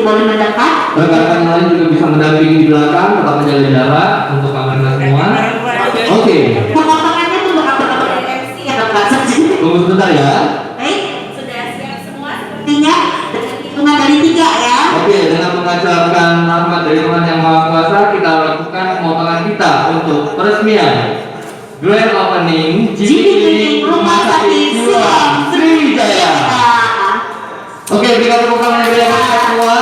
boleh mendekat. Rekan-rekan lain juga bisa mendampingi di belakang, tetap menjaga jarak untuk kamera semua. Oke. Pemotongannya tuh bakal MC ya Bapak. Tunggu sebentar ya. Baik, sudah siap semua sepertinya. Dengan hitungan dari 3 ya. Oke, dengan mengajarkan rahmat dari Tuhan Yang Maha Kuasa, kita lakukan pemotongan kita untuk peresmian grand opening GP Klinik Rumah Sakit Siloam Sriwijaya. Oke, berikan tepuk tangan yang berikan semua.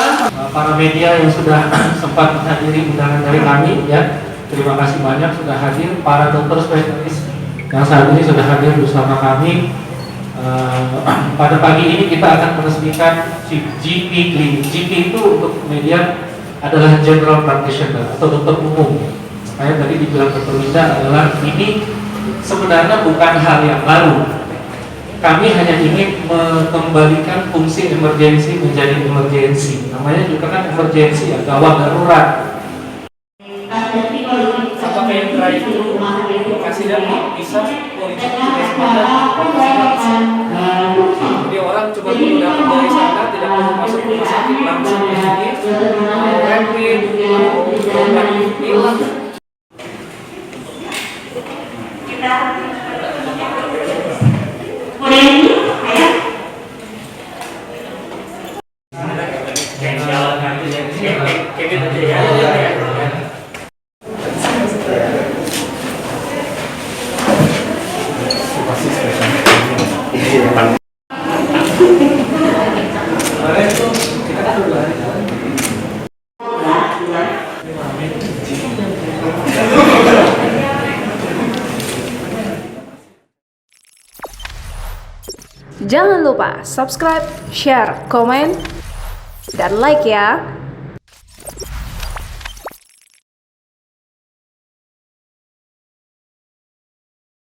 Para media yang sudah sempat menghadiri undangan dari kami, ya, terima kasih banyak sudah hadir. Para dokter spesialis yang saat ini sudah hadir bersama kami. Pada pagi ini kita akan meresmikan GP Klinik. GP itu untuk media adalah General Practitioner atau dokter umum. Saya tadi dibilang Dr. Winda adalah ini sebenarnya bukan hal yang baru. Kami hanya ingin mengembalikan fungsi emergensi menjadi emergensi. Namanya juga kan emergensi ya, gawat darurat. Apakah yang terakhir itu kasih dan bisa politik jadi orang cuma perlu dapat dari sana, tidak perlu masuk rumah sakit langsung ke sini, rapid, hilang. Jangan lupa subscribe, share, komen, dan like ya.